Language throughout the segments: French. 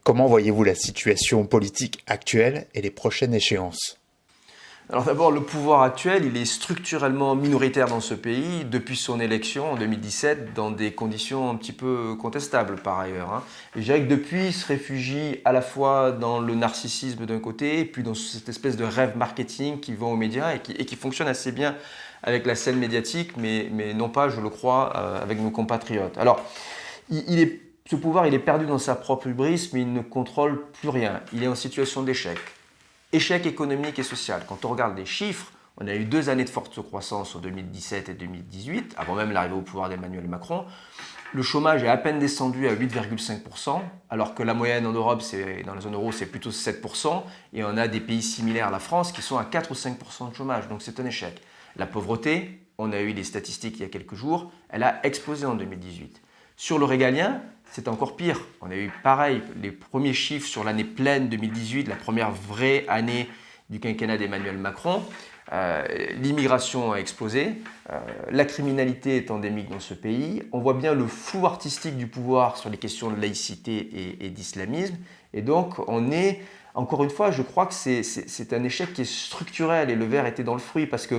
Comment voyez-vous la situation politique actuelle et les prochaines échéances? Alors d'abord, le pouvoir actuel, il est structurellement minoritaire dans ce pays depuis son élection en 2017 dans des conditions un petit peu contestables par ailleurs. Et je dirais que depuis, il se réfugie à la fois dans le narcissisme d'un côté et puis dans cette espèce de rêve marketing qui vend aux médias et qui fonctionne assez bien avec la scène médiatique, mais non pas, je le crois, avec nos compatriotes. Alors, ce pouvoir, il est perdu dans sa propre hubris, mais il ne contrôle plus rien. Il est en situation d'échec. Échec économique et social. Quand on regarde les chiffres, on a eu 2 années de forte croissance en 2017 et 2018, avant même l'arrivée au pouvoir d'Emmanuel Macron. Le chômage est à peine descendu à 8,5%, alors que la moyenne en Europe, dans la zone euro, c'est plutôt 7%, et on a des pays similaires à la France qui sont à 4 ou 5% de chômage, donc c'est un échec. La pauvreté, on a eu les statistiques il y a quelques jours, elle a explosé en 2018. Sur le régalien, c'est encore pire. On a eu pareil, les premiers chiffres sur l'année pleine 2018, la première vraie année du quinquennat d'Emmanuel Macron. L'immigration a explosé, la criminalité est endémique dans ce pays. On voit bien le flou artistique du pouvoir sur les questions de laïcité et d'islamisme. Et donc, encore une fois, je crois que c'est un échec qui est structurel et le verre était dans le fruit parce que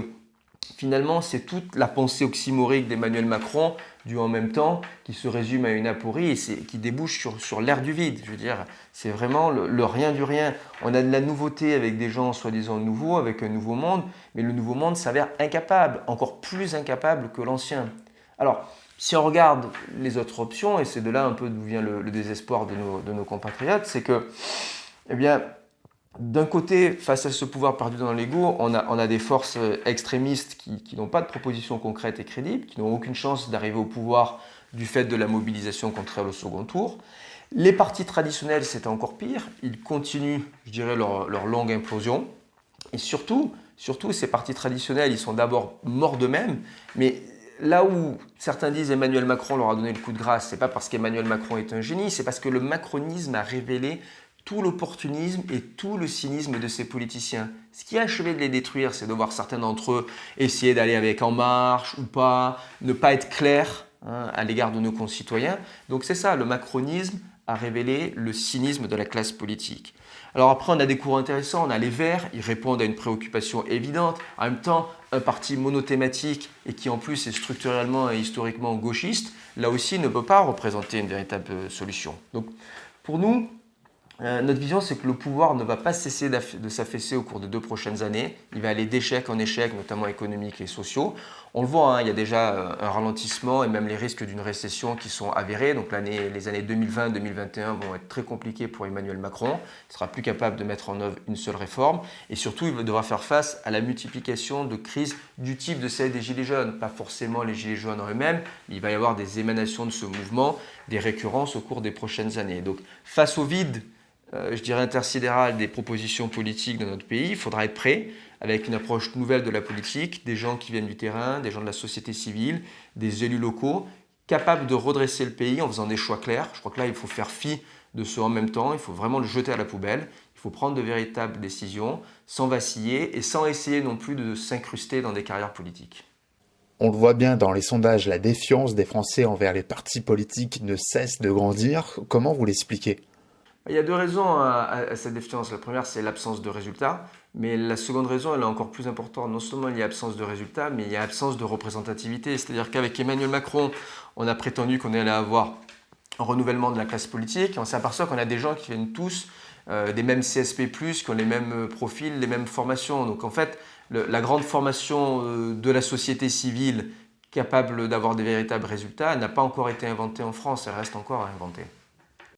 finalement, c'est toute la pensée oxymorique d'Emmanuel Macron, du en même temps, qui se résume à une aporie et qui débouche sur l'air du vide. Je veux dire, c'est vraiment le rien du rien. On a de la nouveauté avec des gens soi-disant nouveaux, avec un nouveau monde, mais le nouveau monde s'avère incapable, encore plus incapable que l'ancien. Alors, si on regarde les autres options, et c'est de là un peu d'où vient le désespoir de nos compatriotes, c'est que, eh bien, d'un côté, face à ce pouvoir perdu dans l'ego, on a des forces extrémistes qui n'ont pas de propositions concrètes et crédibles, qui n'ont aucune chance d'arriver au pouvoir du fait de la mobilisation contre elles au second tour. Les partis traditionnels, c'est encore pire. Ils continuent, je dirais, leur longue implosion. Et surtout, ces partis traditionnels, ils sont d'abord morts d'eux-mêmes, mais là où certains disent Emmanuel Macron leur a donné le coup de grâce, c'est pas parce qu'Emmanuel Macron est un génie, c'est parce que le macronisme a révélé tout l'opportunisme et tout le cynisme de ces politiciens. Ce qui a achevé de les détruire, c'est de voir certains d'entre eux essayer d'aller avec En Marche ou pas, ne pas être clairs à l'égard de nos concitoyens. Donc c'est ça, le macronisme a révélé le cynisme de la classe politique. Alors après, on a des courants intéressants, on a les Verts, ils répondent à une préoccupation évidente. En même temps, un parti monothématique et qui en plus est structurellement et historiquement gauchiste, là aussi ne peut pas représenter une véritable solution. Donc pour nous, notre vision, c'est que le pouvoir ne va pas cesser de s'affaisser au cours des 2 prochaines années. Il va aller d'échec en échec, notamment économiques et sociaux. On le voit, il y a déjà un ralentissement et même les risques d'une récession qui sont avérés. Donc les années 2020-2021 vont être très compliquées pour Emmanuel Macron. Il ne sera plus capable de mettre en œuvre une seule réforme. Et surtout, il devra faire face à la multiplication de crises du type de celle des Gilets jaunes. Pas forcément les Gilets jaunes en eux-mêmes, mais il va y avoir des émanations de ce mouvement, des récurrences au cours des prochaines années. Donc face au vide, je dirais intersidérale des propositions politiques dans notre pays, il faudra être prêt avec une approche nouvelle de la politique, des gens qui viennent du terrain, des gens de la société civile, des élus locaux, capables de redresser le pays en faisant des choix clairs. Je crois que là, il faut faire fi de ce en même temps, il faut vraiment le jeter à la poubelle, il faut prendre de véritables décisions sans vaciller et sans essayer non plus de s'incruster dans des carrières politiques. On le voit bien dans les sondages, la défiance des Français envers les partis politiques ne cesse de grandir. Comment vous l'expliquez? Il y a 2 raisons à cette défiance. La première, c'est l'absence de résultats. Mais la seconde raison, elle est encore plus importante. Non seulement il y a absence de résultats, mais il y a absence de représentativité. C'est-à-dire qu'avec Emmanuel Macron, on a prétendu qu'on allait avoir un renouvellement de la classe politique. Et on s'aperçoit qu'on a des gens qui viennent tous des mêmes CSP+, qui ont les mêmes profils, les mêmes formations. Donc en fait, la grande formation de la société civile capable d'avoir des véritables résultats n'a pas encore été inventée en France. Elle reste encore à inventer.